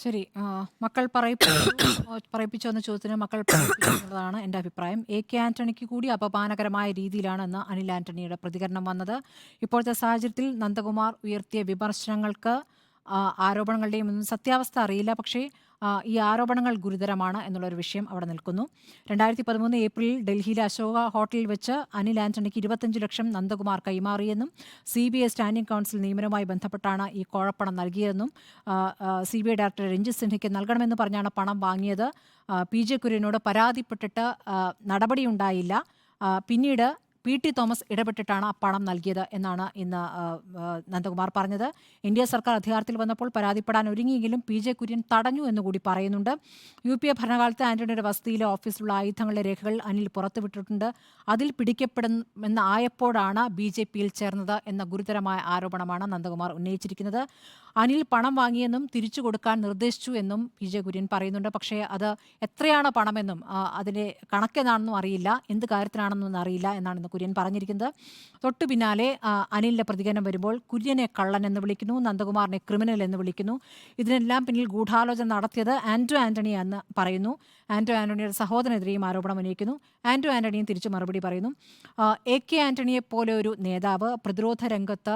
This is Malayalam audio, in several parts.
ശരി. മക്കൾ പറയിപ്പിച്ചോ എന്ന ചോദ്യത്തിന് മക്കൾ പറയിപ്പിച്ചു എന്നുള്ളതാണ് എൻ്റെ അഭിപ്രായം. കെ ആന്റണിക്ക് കൂടി അപമാനകരമായ രീതിയിലാണെന്ന് അനിൽ ആന്റണിയുടെ പ്രതികരണം വന്നത്. ഇപ്പോഴത്തെ സാഹചര്യത്തിൽ നന്ദകുമാർ ഉയർത്തിയ വിമർശനങ്ങൾക്ക് ആരോപണങ്ങളുടെയും ഒന്നും സത്യാവസ്ഥ അറിയില്ല. പക്ഷേ ഈ ആരോപണങ്ങൾ ഗുരുതരമാണ് എന്നുള്ളൊരു വിഷയം അവിടെ നിൽക്കുന്നു. 2013 ഏപ്രിലിൽ ഡൽഹിയിലെ അശോക ഹോട്ടലിൽ വെച്ച് അനിൽ ആന്റണിക്ക് 25 ലക്ഷം നന്ദകുമാർ കൈമാറിയെന്നും CBI സ്റ്റാൻഡിംഗ് കൗൺസിൽ നിയമനവുമായി ബന്ധപ്പെട്ടാണ് ഈ കോഴപ്പണം നൽകിയതെന്നും CBI ഡയറക്ടർ രഞ്ജിത് സിൻഹയ്ക്ക് നൽകണമെന്ന് പറഞ്ഞാണ് പണം വാങ്ങിയത്. PJ കുര്യനോട് പരാതിപ്പെട്ടിട്ട് നടപടിയുണ്ടായില്ല. പിന്നീട് PT തോമസ് ഇടപെട്ടിട്ടാണ് ആ പണം നൽകിയത് എന്നാണ് ഇന്ന് നന്ദകുമാർ പറഞ്ഞത്. NDA സർക്കാർ അധികാരത്തിൽ വന്നപ്പോൾ പരാതിപ്പെടാൻ ഒരുങ്ങിയെങ്കിലും PJ കുര്യൻ തടഞ്ഞു എന്നുകൂടി പറയുന്നുണ്ട്. UPA ഭരണകാലത്ത് ആന്റണിയുടെ വസതിയിലെ ഓഫീസിലുള്ള ആയുധങ്ങളുടെ രേഖകൾ അനിൽ പുറത്തുവിട്ടിട്ടുണ്ട്. അതിൽ പിടിക്കപ്പെടുമെന്ന് ആയപ്പോഴാണ് BJPയിൽ ചേർന്നത് എന്ന ഗുരുതരമായ ആരോപണമാണ് നന്ദകുമാർ ഉന്നയിച്ചിരിക്കുന്നത്. അനിൽ പണം വാങ്ങിയെന്നും തിരിച്ചു കൊടുക്കാൻ നിർദ്ദേശിച്ചു എന്നും PJ കുര്യൻ പറയുന്നുണ്ട്. പക്ഷേ അത് എത്രയാണ് പണമെന്നും അതിൻ്റെ കണക്കെന്നാണെന്നും അറിയില്ല, എന്ത് കാര്യത്തിനാണെന്നൊന്നും അറിയില്ല എന്നാണ് ഇന്ന് കുര്യൻ പറഞ്ഞിരിക്കുന്നത്. തൊട്ടു പിന്നാലെ അനിലിൻ്റെ പ്രതികരണം വരുമ്പോൾ കുര്യനെ കള്ളൻ എന്ന് വിളിക്കുന്നു, നന്ദകുമാറിനെ ക്രിമിനൽ എന്ന് വിളിക്കുന്നു. ഇതിനെല്ലാം പിന്നിൽ ഗൂഢാലോചന നടത്തിയത് ആന്റോ ആന്റണിയാണെന്ന് പറയുന്നു. ആന്റോ ആന്റണിയുടെ സഹോദരനെതിരെയും ആരോപണം ഉന്നയിക്കുന്നു. ആന്റോ ആന്റണിയും തിരിച്ചു മറുപടി പറയുന്നു. AK ആന്റണിയെ പോലെ ഒരു നേതാവ് പ്രതിരോധ രംഗത്ത്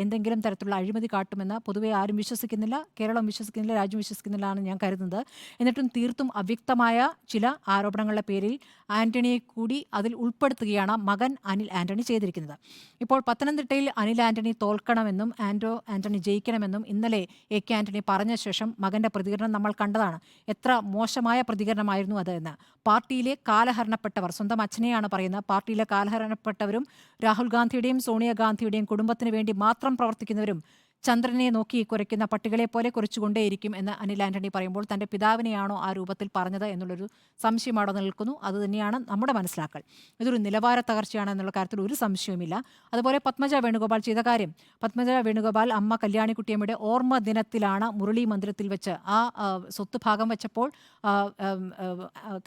എന്തെങ്കിലും തരത്തിലുള്ള അഴിമതി കാട്ടുമെന്ന് പൊതുവെ ആരും വിശ്വസിക്കുന്നില്ല. കേരളം വിശ്വസിക്കുന്നില്ല, രാജ്യം വിശ്വസിക്കുന്നില്ല എന്ന് ഞാൻ കരുതുന്നത്. എന്നിട്ടും തീർത്തും അവ്യക്തമായ ചില ആരോപണങ്ങളുടെ പേരിൽ ആന്റണിയെ കൂടി അതിൽ ഉൾപ്പെടുത്തുകയാണ് മകൻ അനിൽ ആന്റണി ചെയ്തിരിക്കുന്നത്. ഇപ്പോൾ പത്തനംതിട്ടയിൽ അനിൽ ആന്റണി തോൽക്കണമെന്നും ആന്റോ ആന്റണി ജയിക്കണമെന്നും ഇന്നലെ AK ആന്റണി പറഞ്ഞ ശേഷം മകന്റെ പ്രതികരണം നമ്മൾ കണ്ടതാണ്. എത്ര മോശമായ പ്രതികരണമായിരുന്നു അത് എന്ന്. പാർട്ടിയിലെ കാലഹരണപ്പെട്ടവർ, സ്വന്തം അച്ഛനെയാണ് പറയുന്നത്, പാർട്ടിയിലെ കാലഹരണപ്പെട്ടവരും രാഹുൽ ഗാന്ധിയുടെയും സോണിയാഗാന്ധിയുടെയും കുടുംബത്തിന് വേണ്ടി മാത്രം പ്രവർത്തിക്കുന്നവരും ചന്ദ്രനെ നോക്കി കുരയ്ക്കുന്ന പട്ടികളെ പോലെ കുരച്ചുകൊണ്ടേയിരിക്കും എന്ന് അനിൽ ആന്റണി പറയുമ്പോൾ തൻ്റെ പിതാവിനെയാണോ ആ രൂപത്തിൽ പറഞ്ഞത് എന്നുള്ളൊരു സംശയം അവിടെ നിൽക്കുന്നു. അതുതന്നെയാണ് നമ്മുടെ മനസ്സിലാക്കൽ. ഇതൊരു നിലവാര തകർച്ചയാണ് എന്നുള്ള കാര്യത്തിൽ ഒരു സംശയവുമില്ല. അതുപോലെ പത്മജ വേണുഗോപാൽ ചെയ്ത കാര്യം, പത്മജ വേണുഗോപാൽ അമ്മ കല്യാണിക്കുട്ടിയമ്മയുടെ ഓർമ്മ ദിനത്തിലാണ് മുരളി മന്ദിരത്തിൽ വെച്ച് ആ സ്വത്ത് ഭാഗം വെച്ചപ്പോൾ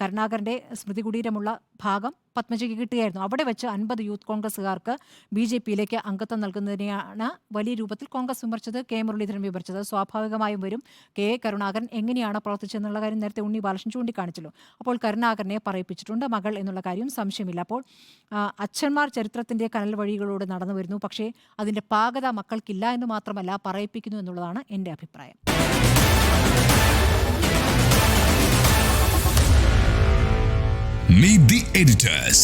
കരുണാകരൻ്റെ സ്മൃതി കുടീരമുള്ള ഭാഗം പത്മജയ്ക്ക് കിട്ടുകയായിരുന്നു. അവിടെ വെച്ച് 50 യൂത്ത് കോൺഗ്രസ്സുകാർക്ക് BJPയിലേക്ക് അംഗത്വം നൽകുന്നതിനെയാണ് വലിയ രൂപത്തിൽ കോൺഗ്രസ് വിമർശിച്ചത്, K മുരളീധരൻ വിമർശിച്ചത്. സ്വാഭാവികമായും വരും K കരുണാകരൻ എങ്ങനെയാണ് പ്രവർത്തിച്ചതെന്നുള്ള കാര്യം നേരത്തെ ഉണ്ണി ബാലകൃഷ്ണൻ ചൂണ്ടിക്കാണിച്ചല്ലോ. അപ്പോൾ കരുണാകരനെ പറയിപ്പിച്ചിട്ടുണ്ട് മകൾ എന്നുള്ള കാര്യം സംശയമില്ല. അപ്പോൾ അച്ഛന്മാർ ചരിത്രത്തിൻ്റെ കനൽ വഴികളോട് നടന്നു വരുന്നു. പക്ഷേ അതിൻ്റെ പാകത മക്കൾക്കില്ല എന്ന് മാത്രമല്ല പറയിപ്പിക്കുന്നു എന്നുള്ളതാണ് എൻ്റെ അഭിപ്രായം. Meet the editors.